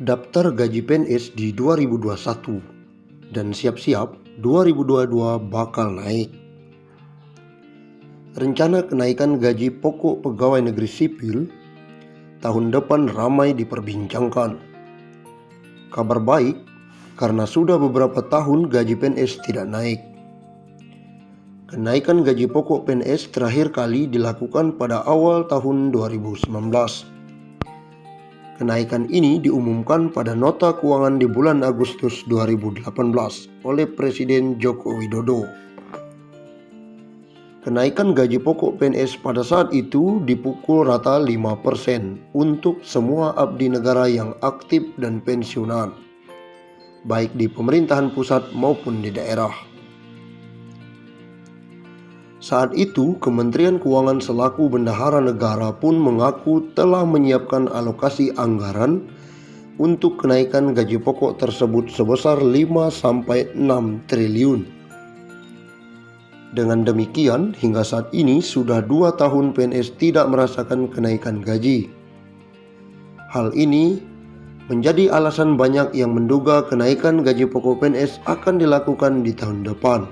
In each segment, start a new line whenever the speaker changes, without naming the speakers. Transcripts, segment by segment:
daftar gaji PNS di 2021 dan siap-siap 2022 bakal naik. Rencana kenaikan gaji pokok pegawai negeri sipil tahun depan ramai diperbincangkan. Kabar baik karena sudah beberapa tahun gaji PNS tidak naik. Kenaikan gaji pokok PNS terakhir kali dilakukan pada awal tahun 2019. Kenaikan ini diumumkan pada nota keuangan di bulan Agustus 2018 oleh Presiden Joko Widodo. Kenaikan gaji pokok PNS pada saat itu dipukul rata 5% untuk semua abdi negara yang aktif dan pensiunan, baik di pemerintahan pusat maupun di daerah. Saat itu, Kementerian Keuangan selaku bendahara negara pun mengaku telah menyiapkan alokasi anggaran untuk kenaikan gaji pokok tersebut sebesar 5-6 triliun. Dengan demikian, hingga saat ini sudah 2 tahun PNS tidak merasakan kenaikan gaji. Hal ini menjadi alasan banyak yang menduga kenaikan gaji pokok PNS akan dilakukan di tahun depan.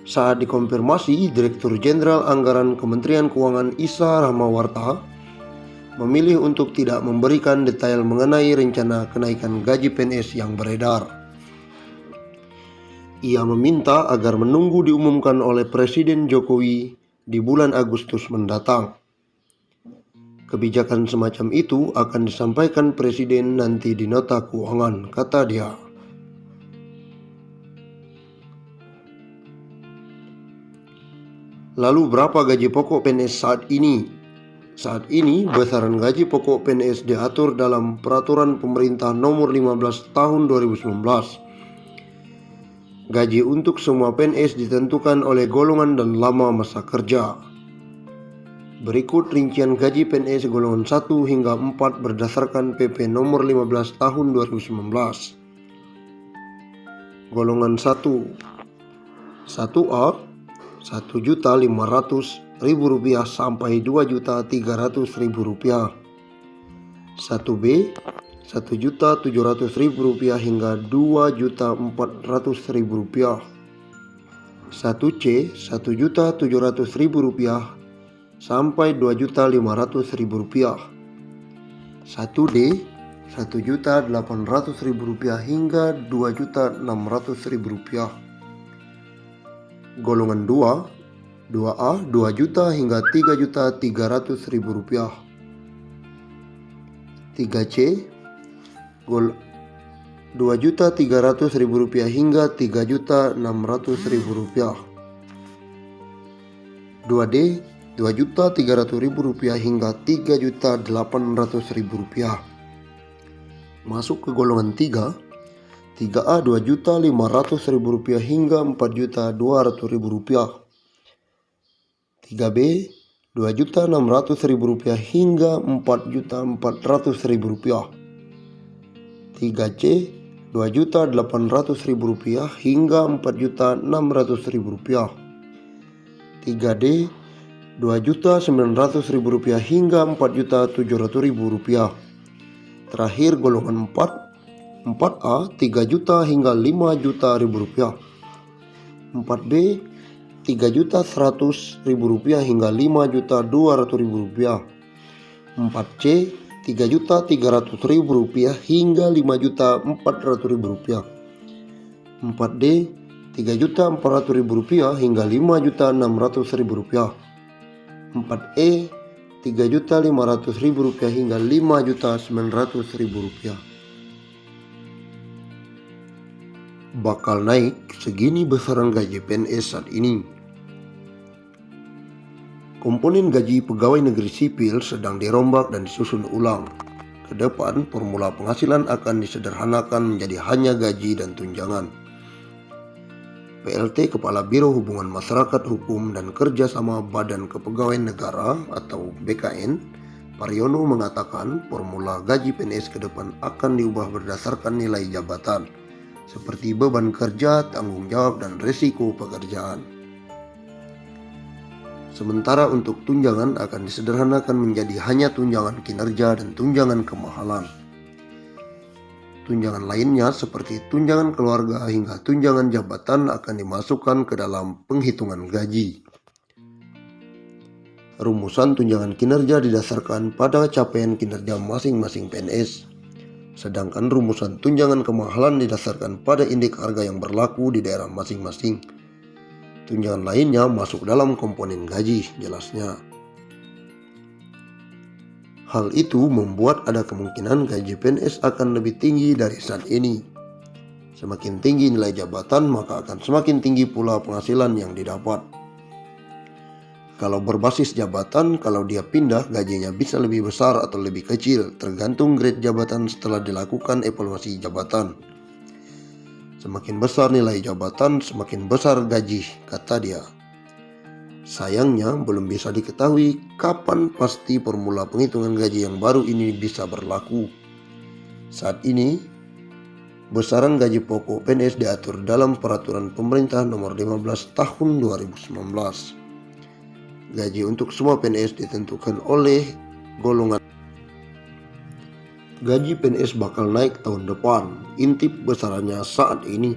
Saat dikonfirmasi, Direktur Jenderal Anggaran Kementerian Keuangan Isa Rahmawarta memilih untuk tidak memberikan detail mengenai rencana kenaikan gaji PNS yang beredar. Ia meminta agar menunggu diumumkan oleh Presiden Jokowi di bulan Agustus mendatang. Kebijakan semacam itu akan disampaikan Presiden nanti di nota keuangan, kata dia. Lalu berapa gaji pokok PNS saat ini? Saat ini besaran gaji pokok PNS diatur dalam Peraturan Pemerintah Nomor 15 Tahun 2019. Gaji untuk semua PNS ditentukan oleh golongan dan lama masa kerja. Berikut rincian gaji PNS golongan 1 hingga 4 berdasarkan PP Nomor 15 Tahun 2019. Golongan 1, 1A, Rp1.500.000 sampai Rp2.300.000. 1B, Rp1.700.000 hingga Rp2.400.000. 1C, Rp1.700.000 sampai Rp2.500.000. 1D, Rp1.800.000 hingga Rp2.600.000. Golongan 2, 2A, Rp2 juta hingga Rp3.300.000. 3C, Rp2.300.000 hingga Rp3.600.000. 2D, Rp2.300.000 hingga Rp3.800.000. Masuk ke golongan 3, 3A, Rp2.500.000 hingga Rp4.200.000. 3B, Rp2.600.000 hingga Rp4.400.000. 3C, Rp2.800.000 hingga Rp4.600.000. 3D, Rp2.900.000 hingga Rp4.700.000. Terakhir golongan 4, 4A, Rp3 juta hingga Rp5.000.000. 4B, Rp3.100.000 hingga Rp5.200.000. 4C, Rp3.300.000 hingga Rp5.400.000. 4D, Rp3.400.000 hingga Rp5.600.000. 4E, Rp3.500.000 hingga Rp5.900.000. Bakal naik segini besaran gaji PNS saat ini. Komponen gaji pegawai negeri sipil sedang dirombak dan disusun ulang. Ke depan, formula penghasilan akan disederhanakan menjadi hanya gaji dan tunjangan. PLT Kepala Biro Hubungan Masyarakat Hukum dan Kerjasama Badan Kepegawaian Negara atau BKN, Pariono mengatakan formula gaji PNS ke depan akan diubah berdasarkan nilai jabatan, seperti beban kerja, tanggung jawab, dan risiko pekerjaan. Sementara untuk tunjangan akan disederhanakan menjadi hanya tunjangan kinerja dan tunjangan kemahalan. Tunjangan lainnya seperti tunjangan keluarga hingga tunjangan jabatan akan dimasukkan ke dalam penghitungan gaji. Rumusan tunjangan kinerja didasarkan pada capaian kinerja masing-masing PNS. Sedangkan rumusan tunjangan kemahalan didasarkan pada indeks harga yang berlaku di daerah masing-masing. Tunjangan lainnya masuk dalam komponen gaji, jelasnya. Hal itu membuat ada kemungkinan gaji PNS akan lebih tinggi dari saat ini. Semakin tinggi nilai jabatan, maka akan semakin tinggi pula penghasilan yang didapat. Kalau berbasis jabatan, kalau dia pindah, gajinya bisa lebih besar atau lebih kecil, tergantung grade jabatan setelah dilakukan evaluasi jabatan. Semakin besar nilai jabatan, semakin besar gaji, kata dia. Sayangnya, belum bisa diketahui kapan pasti formula penghitungan gaji yang baru ini bisa berlaku. Saat ini, besaran gaji pokok PNS diatur dalam Peraturan Pemerintah Nomor 15 Tahun 2019. Gaji untuk semua PNS ditentukan oleh golongan. Gaji PNS bakal naik tahun depan, intip besarannya saat ini.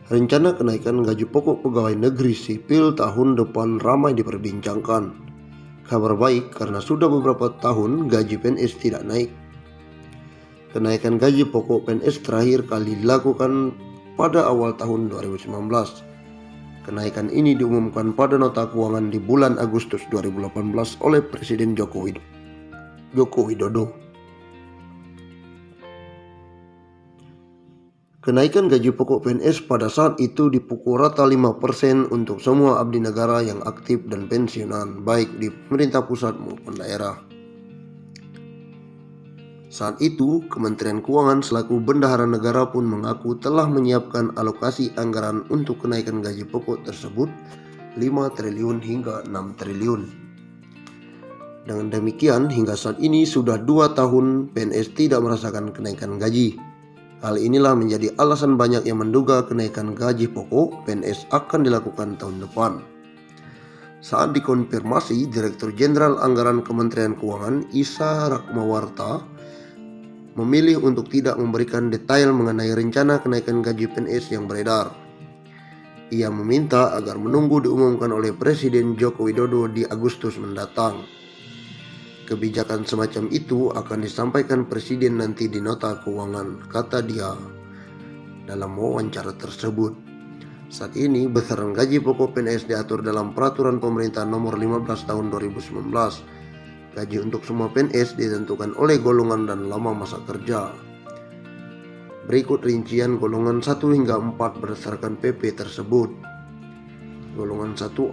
Rencana kenaikan gaji pokok pegawai negeri sipil tahun depan ramai diperbincangkan. Kabar baik karena sudah beberapa tahun gaji PNS tidak naik. Kenaikan gaji pokok PNS terakhir kali dilakukan pada awal tahun 2019. Kenaikan ini diumumkan pada nota keuangan di bulan Agustus 2018 oleh Presiden Joko Widodo. Kenaikan gaji pokok PNS pada saat itu dipukul rata 5% untuk semua abdi negara yang aktif dan pensiunan, baik di pemerintah pusat maupun daerah. Saat itu, Kementerian Keuangan selaku bendahara negara pun mengaku telah menyiapkan alokasi anggaran untuk kenaikan gaji pokok tersebut 5 triliun hingga 6 triliun. Dengan demikian, hingga saat ini sudah 2 tahun PNS tidak merasakan kenaikan gaji. Hal inilah menjadi alasan banyak yang menduga kenaikan gaji pokok PNS akan dilakukan tahun depan. Saat dikonfirmasi, Direktur Jenderal Anggaran Kementerian Keuangan Isa Rakmawarta memilih untuk tidak memberikan detail mengenai rencana kenaikan gaji PNS yang beredar. Ia meminta agar menunggu diumumkan oleh Presiden Joko Widodo di Agustus mendatang. Kebijakan semacam itu akan disampaikan Presiden nanti di nota keuangan, kata dia dalam wawancara tersebut. Saat ini besaran gaji pokok PNS diatur dalam Peraturan Pemerintah Nomor 15 Tahun 2019. Gaji untuk semua PNS ditentukan oleh golongan dan lama masa kerja. Berikut rincian golongan 1 hingga 4 berdasarkan PP tersebut. Golongan 1A